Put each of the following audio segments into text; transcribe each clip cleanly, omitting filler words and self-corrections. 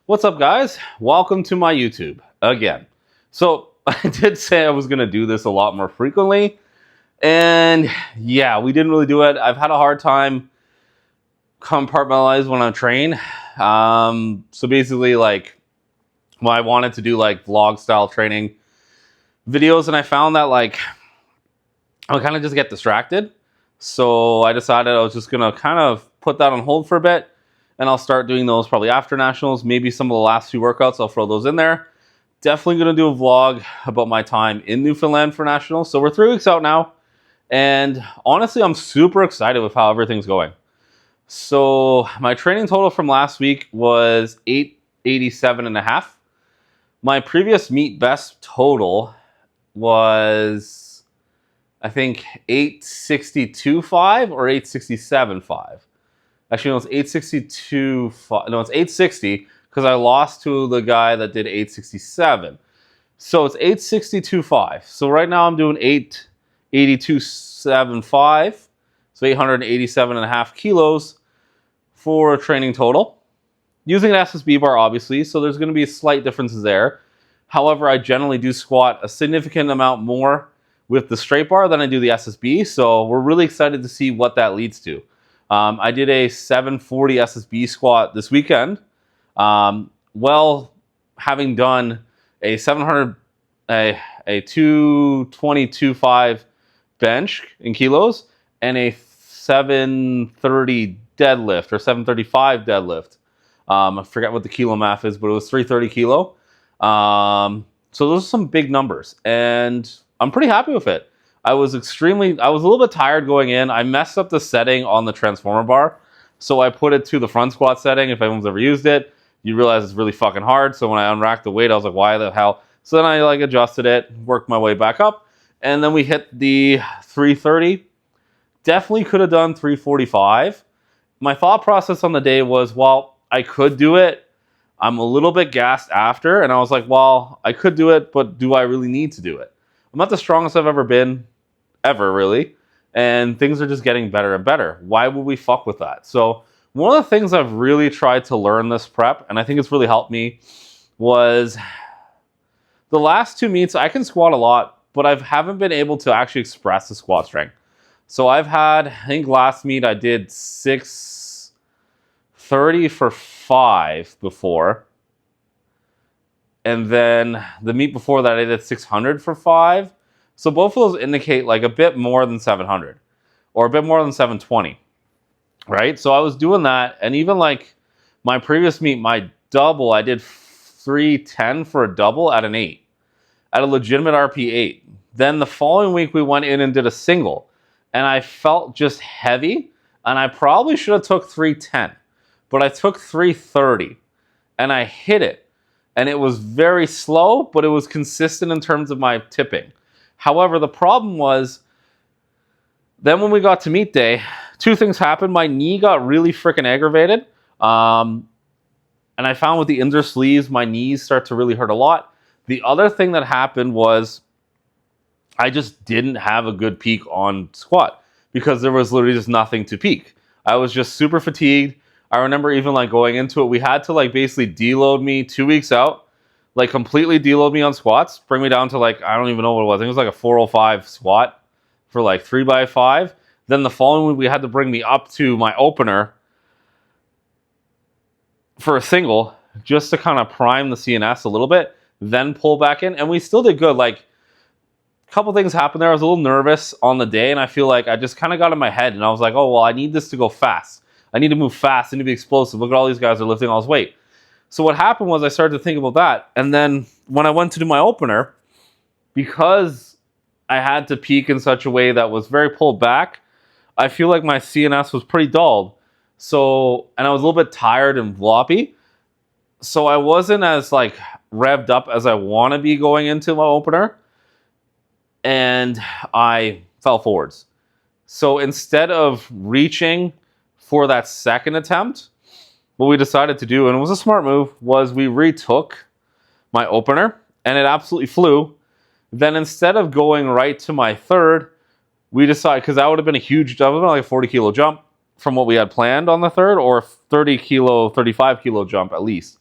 What's up, guys? Welcome to my YouTube again. So I did say I was going to do this a lot more frequently, and yeah, we didn't really do it. I've had a hard time compartmentalize when I train. So basically, I wanted to do vlog style training videos, and I found that I would kind of just get distracted. So I decided I was just going to kind of put that on hold for a bit. And I'll start doing those probably after Nationals. Maybe some of the last few workouts, I'll throw those in there. Definitely going to do a vlog about my time in Newfoundland for Nationals. So we're 3 weeks out now. And honestly, I'm super excited with how everything's going. So my training total from last week was 887.5. My previous meet best total was, I think, 862.5 or 867.5. Actually, no, it's 862. No, it's 860 because I lost to the guy that did 867. So it's 862.5. So right now I'm doing 882.75. So 887.5 kilos for a training total. Using an SSB bar, obviously, so there's going to be slight differences there. However, I generally do squat a significant amount more with the straight bar than I do the SSB. So we're really excited to see what that leads to. I did a 740 SSB squat this weekend. Having done a 222.5 bench in kilos and a 730 deadlift or 735 deadlift. I forget what the kilo math is, but it was 330 kilo. So those are some big numbers, and I'm pretty happy with it. I was a little bit tired going in. I messed up the setting on the transformer bar. So I put it to the front squat setting. If anyone's ever used it, you realize it's really fucking hard. So when I unracked the weight, I was like, why the hell? So then I adjusted it, worked my way back up. And then we hit the 330. Definitely could have done 345. My thought process on the day was, well, I could do it. I'm a little bit gassed after. And I was like, well, I could do it, but do I really need to do it? I'm not the strongest I've ever been. Ever, really. And things are just getting better and better. Why would we fuck with that? So one of the things I've really tried to learn this prep, and I think it's really helped me, was the last 2 meets, I can squat a lot, but I haven't been able to actually express the squat strength. So I think last meet I did 630 for 5 before. And then the meet before that I did 600 for 5. So both of those indicate a bit more than 700 or a bit more than 720, right? So I was doing that, and even my previous meet, my double, I did 310 for a double at an 8, at a legitimate RP 8. Then the following week we went in and did a single, and I felt just heavy, and I probably should have took 310, but I took 330, and I hit it, and it was very slow, but it was consistent in terms of my tipping. However, the problem was, then when we got to meet day, 2 things happened. My knee got really freaking aggravated. And I found with the inner sleeves, my knees start to really hurt a lot. The other thing that happened was I just didn't have a good peak on squat because there was literally just nothing to peak. I was just super fatigued. I remember even going into it, we had to basically deload me 2 weeks out. Completely deload me on squats, bring me down to I don't even know what it was. I think it was a 405 squat for 3x5. Then the following week, we had to bring me up to my opener for a single just to kind of prime the CNS a little bit, then pull back in. And we still did good. A couple things happened there. I was a little nervous on the day, and I feel I just kind of got in my head, and I was like, oh, well, I need this to go fast. I need to move fast. I need to be explosive. Look at all these guys are lifting all this weight. So what happened was I started to think about that. And then when I went to do my opener, because I had to peak in such a way that was very pulled back, I feel like my CNS was pretty dulled. So, and I was a little bit tired and floppy. So I wasn't as revved up as I want to be going into my opener. And I fell forwards. So instead of reaching for that second attempt, what we decided to do, and it was a smart move, was we retook my opener, and it absolutely flew. Then instead of going right to my third, we decided, because that would have been a huge, that would have been a 40 kilo jump from what we had planned on the third, or 30 kilo, 35 kilo jump at least.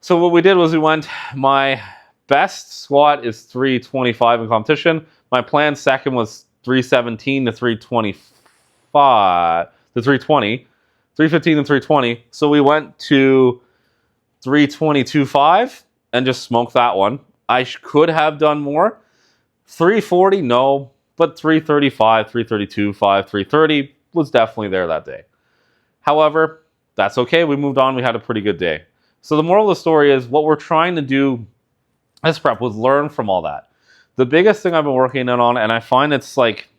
So what we did was we went, my best squat is 325 in competition. My planned second was 317 to 325 to 320, 315 and 320. So we went to 322.5 and just smoked that one. I could have done more. 340, no, but 335, 332.5, 330 was definitely there that day. However, that's okay. We moved on. We had a pretty good day. So the moral of the story is what we're trying to do as prep was learn from all that. The biggest thing I've been working on, and I find it's like,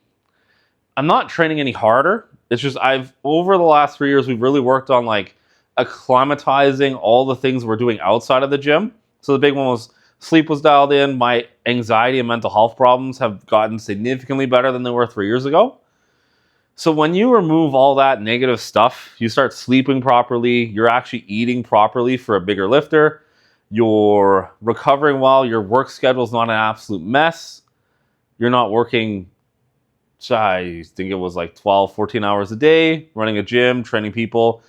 I'm not training any harder. It's just over the last 3 years, we've really worked on like acclimatizing all the things we're doing outside of the gym. So the big one was sleep was dialed in. My anxiety and mental health problems have gotten significantly better than they were 3 years ago. So when you remove all that negative stuff, you start sleeping properly, you're actually eating properly for a bigger lifter, you're recovering well, your work schedule is not an absolute mess, you're not working, I think it was like 12, 14 hours a day, running a gym, training people,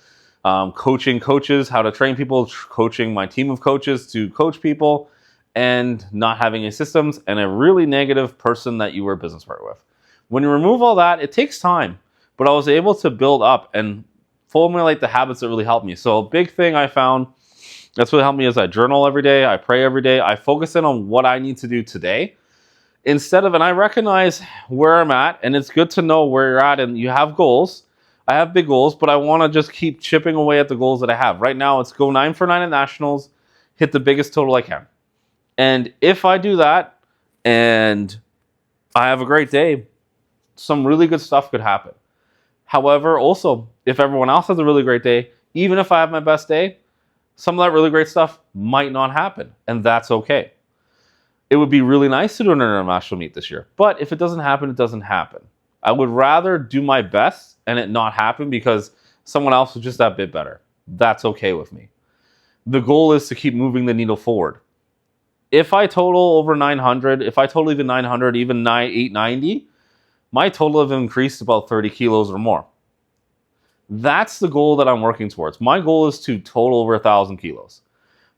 coaching coaches, how to train people, coaching my team of coaches to coach people, and not having any systems, and a really negative person that you were a business partner with. When you remove all that, it takes time, but I was able to build up and formulate the habits that really helped me. So a big thing I found that's what helped me is I journal every day, I pray every day, I focus in on what I need to do today. Instead of, and I recognize where I'm at, and it's good to know where you're at, and you have goals. I have big goals, but I want to just keep chipping away at the goals that I have. Right now, it's go 9 for 9 at Nationals, hit the biggest total I can. And if I do that, and I have a great day, some really good stuff could happen. However, also, if everyone else has a really great day, even if I have my best day, some of that really great stuff might not happen, and that's okay. It would be really nice to do an international meet this year, but if it doesn't happen, it doesn't happen. I would rather do my best and it not happen because someone else was just that bit better. That's okay with me. The goal is to keep moving the needle forward. If I total over 900, if I total even 900, even 890, my total have increased about 30 kilos or more. That's the goal that I'm working towards. My goal is to total over 1,000 kilos.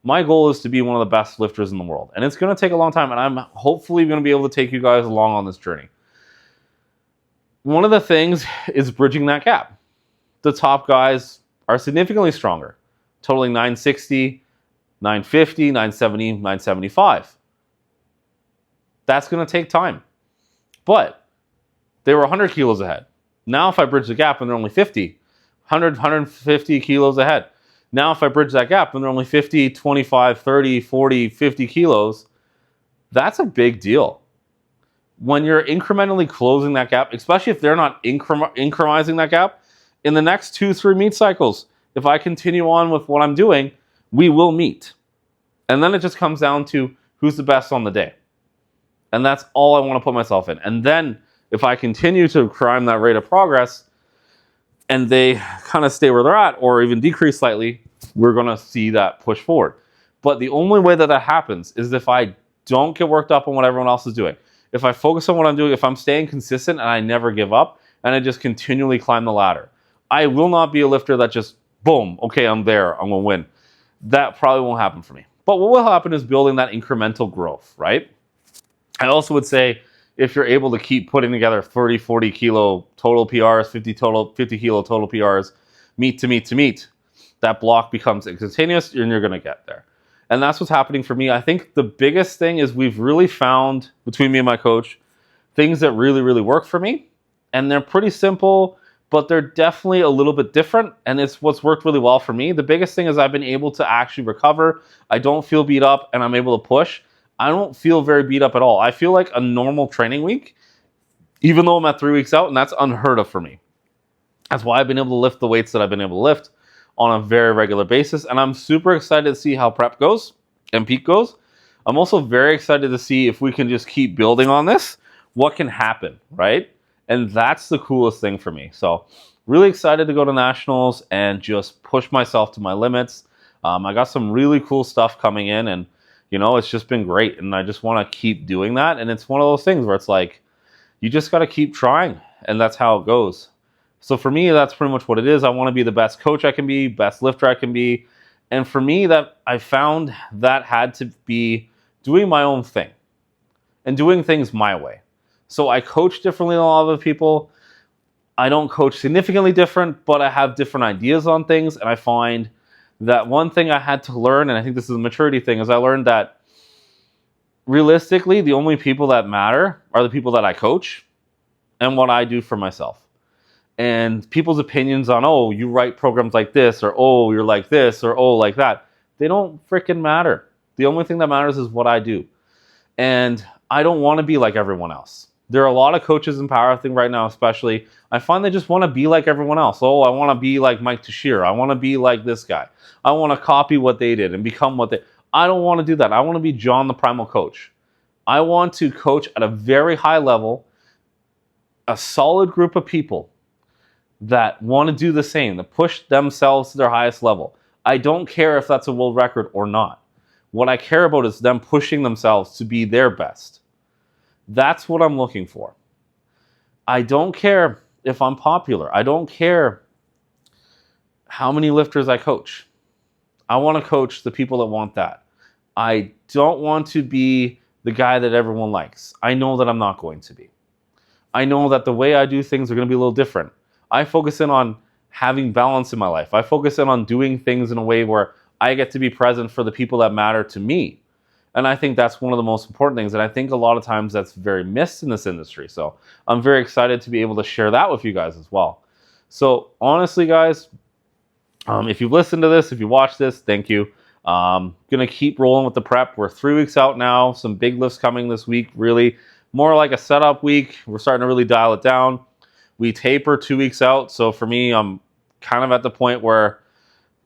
My goal is to be one of the best lifters in the world. And it's going to take a long time, and I'm hopefully going to be able to take you guys along on this journey. One of the things is bridging that gap. The top guys are significantly stronger, totaling 960, 950, 970, 975. That's going to take time. But they were 100 kilos ahead. Now if I bridge the gap and they're only 50, 100, 150 kilos ahead. Now if I bridge that gap and they're only 50, 25, 30, 40, 50 kilos, that's a big deal. When you're incrementally closing that gap, especially if they're not incrementizing that gap, in the next 2-3 meet cycles, if I continue on with what I'm doing, we will meet. And then it just comes down to who's the best on the day. And that's all I want to put myself in. And then if I continue to climb that rate of progress and they kind of stay where they're at or even decrease slightly, we're going to see that push forward. But the only way that happens is if I don't get worked up on what everyone else is doing. If I focus on what I'm doing, if I'm staying consistent and I never give up and I just continually climb the ladder, I will not be a lifter that just, boom, okay, I'm there, I'm going to win. That probably won't happen for me. But what will happen is building that incremental growth, right? I also would say if you're able to keep putting together 30, 40 kilo total PRs, 50 kilo total PRs, meet to meet to meet, that block becomes instantaneous and you're going to get there. And that's what's happening for me. I think the biggest thing is we've really found, between me and my coach, things that really, really work for me. And they're pretty simple, but they're definitely a little bit different. And it's what's worked really well for me. The biggest thing is I've been able to actually recover. I don't feel beat up and I'm able to push. I don't feel very beat up at all. I feel like a normal training week, even though I'm at 3 weeks out, and that's unheard of for me. That's why I've been able to lift the weights that I've been able to lift on a very regular basis. And I'm super excited to see how prep goes and peak goes. I'm also very excited to see if we can just keep building on this, what can happen, right? And that's the coolest thing for me. So really excited to go to nationals and just push myself to my limits. I got some really cool stuff coming in and, you know, it's just been great. And I just want to keep doing that. And it's one of those things where it's like, you just got to keep trying. And that's how it goes. So for me, that's pretty much what it is. I want to be the best coach I can be, best lifter I can be, And for me, that I found that had to be doing my own thing and doing things my way. So I coach differently than a lot of other people. I don't coach significantly different, but I have different ideas on things. And I find that one thing I had to learn, and I think this is a maturity thing, is I learned that realistically, the only people that matter are the people that I coach and what I do for myself. And people's opinions on, oh, you write programs like this, or oh, you're like this, or oh, like that, they don't freaking matter. The only thing that matters is what I do. And I don't want to be like everyone else. There are a lot of coaches in powerlifting right now, especially. I find they just want to be like everyone else. Oh, I want to be like Mike Teixeira. I want to be like this guy. I want to copy what they did and become what they... I don't want to do that. I want to be John the Primal Coach. I want to coach at a very high level, a solid group of people that want to do the same, that push themselves to their highest level. I don't care if that's a world record or not. What I care about is them pushing themselves to be their best. That's what I'm looking for. I don't care if I'm popular. I don't care how many lifters I coach. I want to coach the people that want that. I don't want to be the guy that everyone likes. I know that I'm not going to be. I know that the way I do things are going to be a little different. I focus in on having balance in my life. I focus in on doing things in a way where I get to be present for the people that matter to me. And I think that's one of the most important things. And I think a lot of times that's very missed in this industry. So I'm very excited to be able to share that with you guys as well. So honestly, guys, if you've listened to this, if you watched this, thank you. Going to keep rolling with the prep. We're 3 weeks out now. Some big lifts coming this week, really. More like a setup week. We're starting to really dial it down. We taper 2 weeks out. So for me, I'm kind of at the point where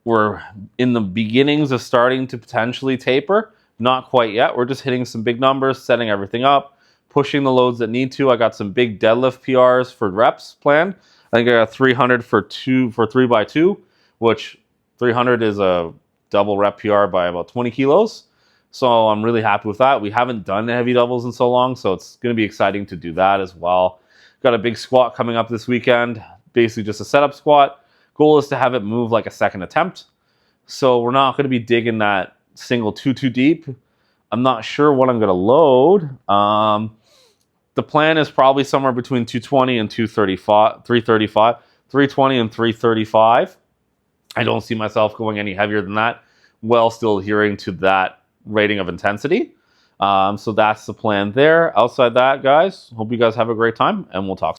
we're in the beginnings of starting to potentially taper. Not quite yet. We're just hitting some big numbers, setting everything up, pushing the loads that need to. I got some big deadlift PRs for reps planned. I think I got 300 for 3x2, which 300 is a double rep PR by about 20 kilos. So I'm really happy with that. We haven't done heavy doubles in so long, so it's going to be exciting to do that as well. Got a big squat coming up this weekend, basically just a setup squat. Goal is to have it move like a second attempt. So we're not going to be digging that single too deep. I'm not sure what I'm going to load. The plan is probably somewhere between 220 and 235, 335, 320 and 335. I don't see myself going any heavier than that, while still adhering to that rating of intensity. So that's the plan there. Outside that, guys, hope you guys have a great time, and we'll talk.